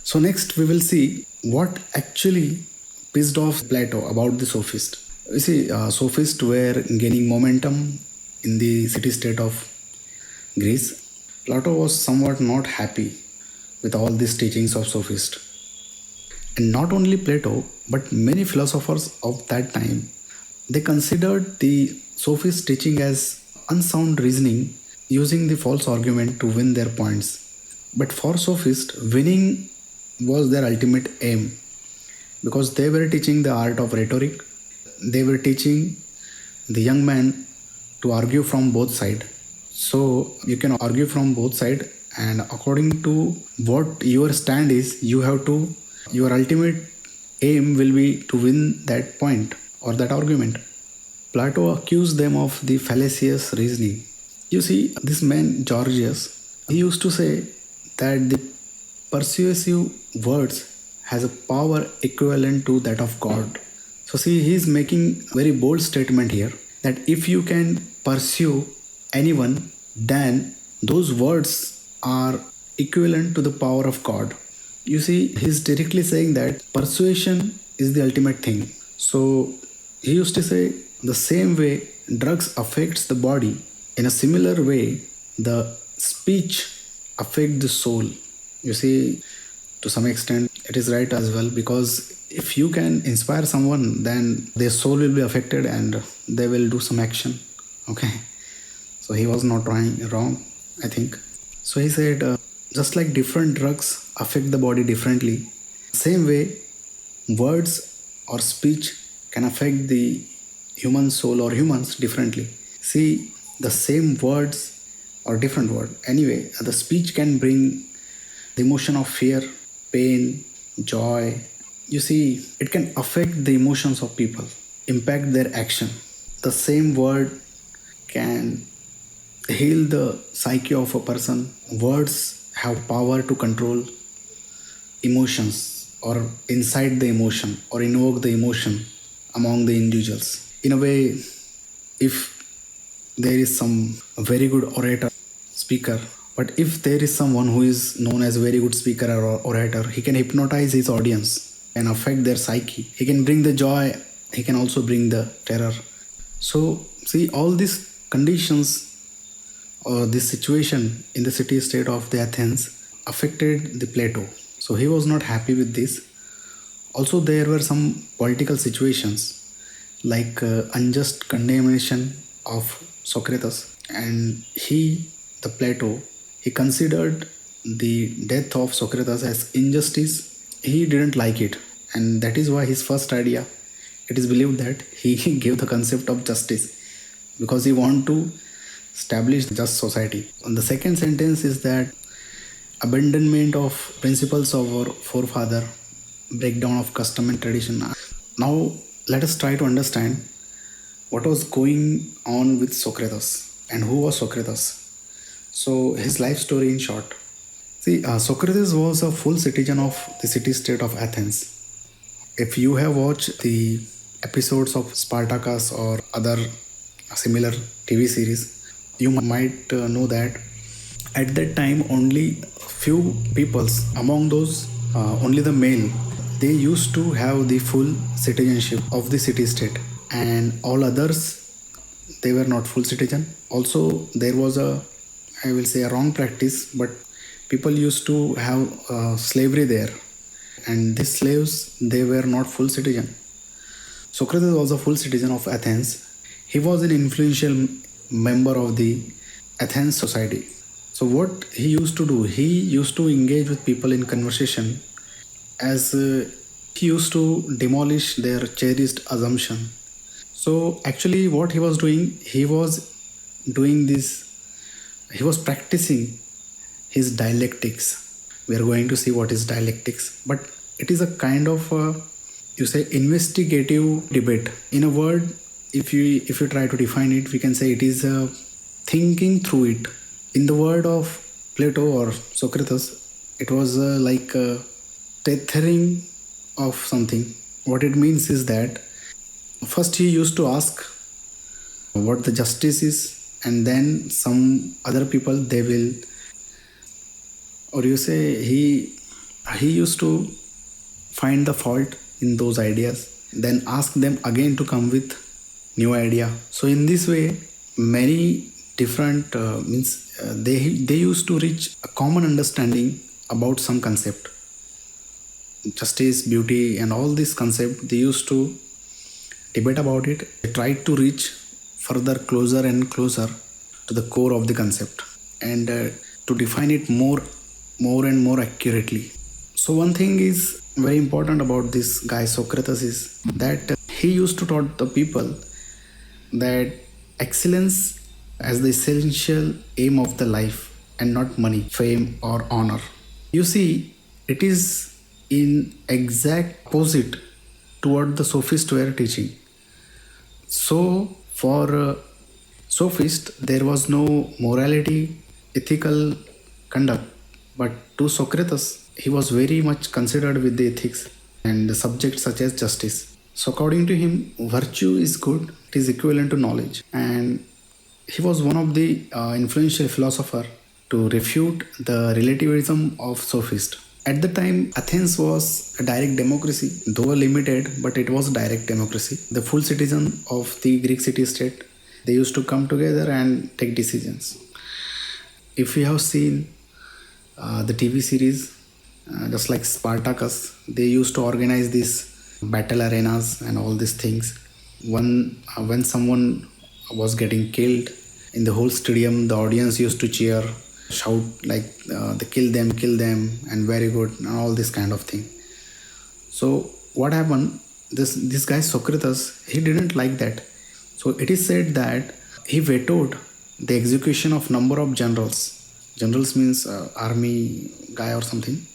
So next we will see what actually pissed off Plato about the sophist. You see, sophists were gaining momentum in the city-state of Greece. Plato was somewhat not happy with all these teachings of sophists. And not only Plato, but many philosophers of that time, they considered the sophist teaching as unsound reasoning using the false argument to win their points. But for sophists, winning was their ultimate aim because they were teaching the art of rhetoric. They were teaching the young man to argue from both sides. So you can argue from both sides, and according to what your stand is, your ultimate aim will be to win that point or that argument. Plato accused them of the fallacious reasoning. You see, this man Gorgias, he used to say that the persuasive words has a power equivalent to that of God. So see, he is making very bold statement here that if you can pursue anyone, then those words are equivalent to the power of God. You see, he's directly saying that persuasion is the ultimate thing. So he used to say the same way drugs affects the body, in a similar way the speech affects the soul. You see, to some extent it is right as well, because if you can inspire someone, then their soul will be affected and they will do some action. Okay, so he was not wrong, I think. So he said, just like different drugs affect the body differently, same way words or speech can affect the human soul or humans differently. See, the same words or different word, anyway, the speech can bring the emotion of fear, pain, joy. You see, it can affect the emotions of people, impact their action. The same word can heal the psyche of a person. Words have power to control emotions or incite the emotion or invoke the emotion among the individuals. In a way, if there is some very good orator, speaker, but if there is someone who is known as a very good speaker or orator, he can hypnotize his audience and affect their psyche. He can bring the joy, he can also bring the terror. So see, all these conditions or this situation in the city state of the Athens affected the Plato. So he was not happy with this. Also there were some political situations like unjust condemnation of Socrates, and the Plato, he considered the death of Socrates as injustice. He didn't like it, and that is why his first idea, it is believed that he gave the concept of justice because he wanted to establish just society. And the second sentence is that abandonment of principles of our forefather, breakdown of custom and tradition. Now let us try to understand what was going on with Socrates and who was Socrates. So his life story in short. See, Socrates was a full citizen of the city-state of Athens. If you have watched the episodes of Spartacus or other similar TV series, you might know that at that time only few peoples, among those only the male, they used to have the full citizenship of the city-state, and all others, they were not full citizen. Also there was a, I will say, a wrong practice, but people used to have slavery there, and these slaves, they were not full citizen. Socrates was a full citizen of Athens. He was an influential member of the Athens society. So what he used to do, he used to engage with people in conversation, as he used to demolish their cherished assumption. So actually what he was doing, he was practicing his dialectics. We are going to see what is dialectics, but it is a kind of you say investigative debate. In a word, if you try to define it, we can say it is thinking through it. In the word of Plato or Socrates, it was like tethering of something. What it means is that first he used to ask what the justice is, and then some other people, they will, or you say he He used to find the fault in those ideas, then ask them again to come with new idea. So in this way, many different means they used to reach a common understanding about some concept, justice, beauty, and all this concept. They used to debate about it. They tried to reach further closer and closer to the core of the concept, and to define it more and more accurately. So one thing is very important about this guy Socrates is that he used to taught the people that excellence as the essential aim of the life and not money, fame, or honor. You see, it is in exact opposite to what the sophists were teaching. So for sophists, there was no morality, ethical conduct, but to Socrates, he was very much considered with the ethics and the subjects such as justice. So according to him, virtue is good, it is equivalent to knowledge, and he was one of the influential philosopher to refute the relativism of sophist. At the time, Athens was a direct democracy, though limited, but it was direct democracy. The full citizen of the Greek city-state, they used to come together and take decisions. If you have seen the TV series, just like Spartacus, they used to organize these battle arenas and all these things. When someone was getting killed in the whole stadium, the audience used to cheer, shout like they kill them, and very good, and all this kind of thing. So what happened? This guy Socrates, he didn't like that. So it is said that he vetoed the execution of number of generals. Generals means army guy or something.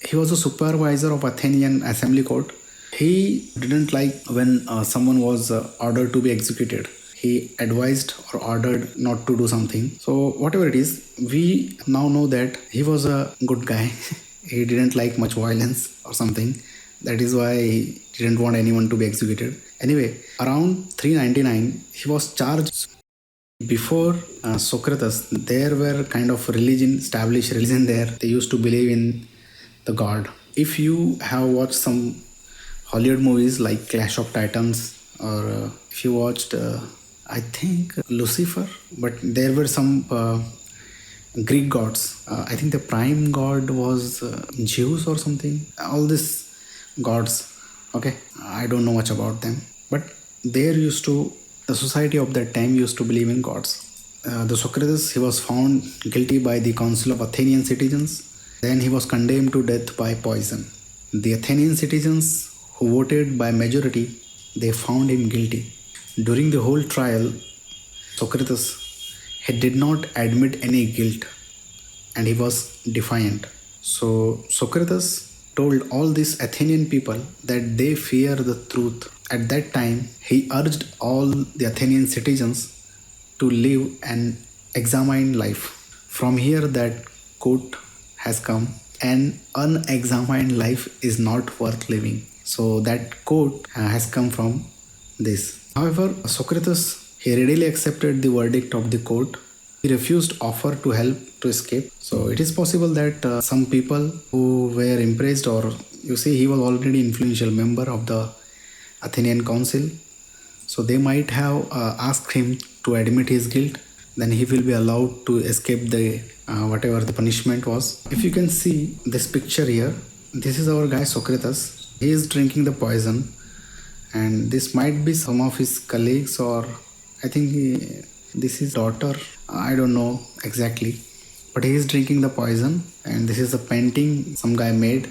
He was a supervisor of Athenian assembly court. He didn't like when someone was ordered to be executed. He advised or ordered not to do something. So whatever it is, we now know that he was a good guy. He didn't like much violence or something. That is why he didn't want anyone to be executed. Anyway, around 399, he was charged. Before Socrates, there were kind of established religion there. They used to believe in the god. If you have watched some Hollywood movies like Clash of Titans, or if you watched, I think Lucifer, but there were some Greek gods. I think the prime god was Zeus or something. All these gods, okay, I don't know much about them, but the society of that time used to believe in gods. The Socrates, he was found guilty by the council of Athenian citizens. Then he was condemned to death by poison. The Athenian citizens who voted by majority, they found him guilty. During the whole trial, Socrates, he did not admit any guilt, and he was defiant. So Socrates told all these Athenian people that they fear the truth. At that time, he urged all the Athenian citizens to live an examined life. From here, that quote has come: an unexamined life is not worth living. So that quote has come from this. However, Socrates, he readily accepted the verdict of the court. He refused offer to help to escape. So it is possible that some people who were impressed, or you see, he was already influential member of the Athenian council. So they might have asked him to admit his guilt. Then he will be allowed to escape the whatever the punishment was. If you can see this picture here, this is our guy Socrates. He is drinking the poison, and this might be some of his colleagues, or I think this is daughter. I don't know exactly, but he is drinking the poison, and this is a painting some guy made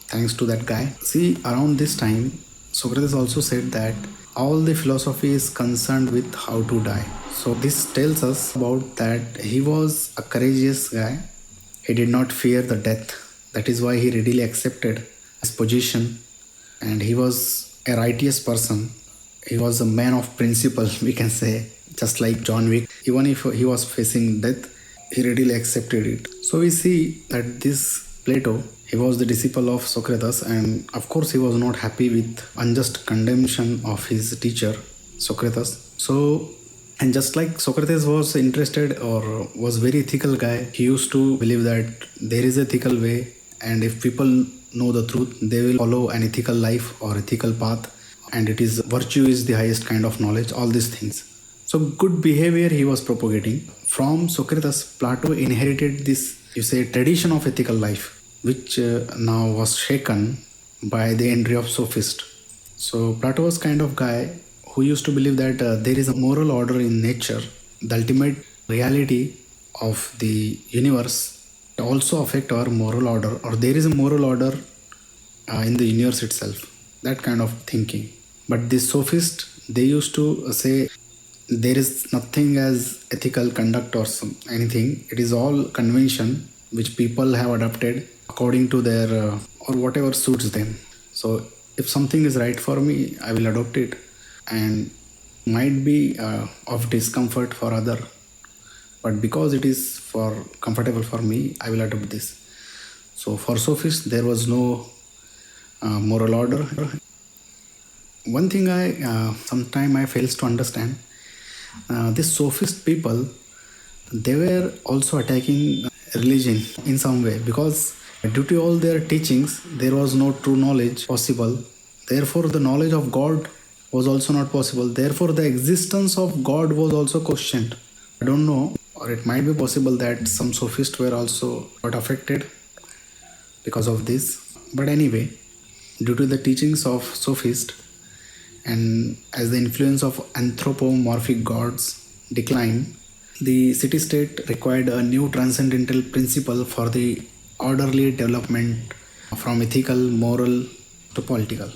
thanks to that guy. See, around this time, Socrates also said that all the philosophy is concerned with how to die. So this tells us about that he was a courageous guy. He did not fear the death. That is why he readily accepted his position, and he was a righteous person. He was a man of principle, we can say, just like John Wick. Even if he was facing death, he readily accepted it. So we see that this Plato, he was the disciple of Socrates, and of course he was not happy with unjust condemnation of his teacher Socrates. So, and just like Socrates was interested or was very ethical guy, he used to believe that there is an ethical way and if people know the truth, they will follow an ethical life or ethical path, and it is virtue is the highest kind of knowledge, all these things. So good behavior he was propagating. From Socrates, Plato inherited this, you say, tradition of ethical life, which now was shaken by the entry of Sophist. So Plato was kind of guy who used to believe that there is a moral order in nature. The ultimate reality of the universe also affect our moral order, or there is a moral order in the universe itself. That kind of thinking. But the sophist, they used to say there is nothing as ethical conduct or anything. It is all convention which people have adopted according to their or whatever suits them. So if something is right for me, I will adopt it, and might be of discomfort for other, but because it is for comfortable for me, I will adopt this. So for sophists, there was no moral order. One thing I sometime I fails to understand, these sophist people, they were also attacking religion in some way, because due to all their teachings there was no true knowledge possible. Therefore the knowledge of God was also not possible. Therefore the existence of God was also questioned. I don't know, or it might be possible that some sophists were also got affected because of this. But anyway, due to the teachings of sophists, and as the influence of anthropomorphic gods declined, the city-state required a new transcendental principle for the orderly development from ethical, moral to political.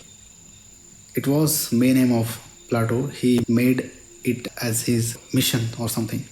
It was main aim of Plato. He made it as his mission or something.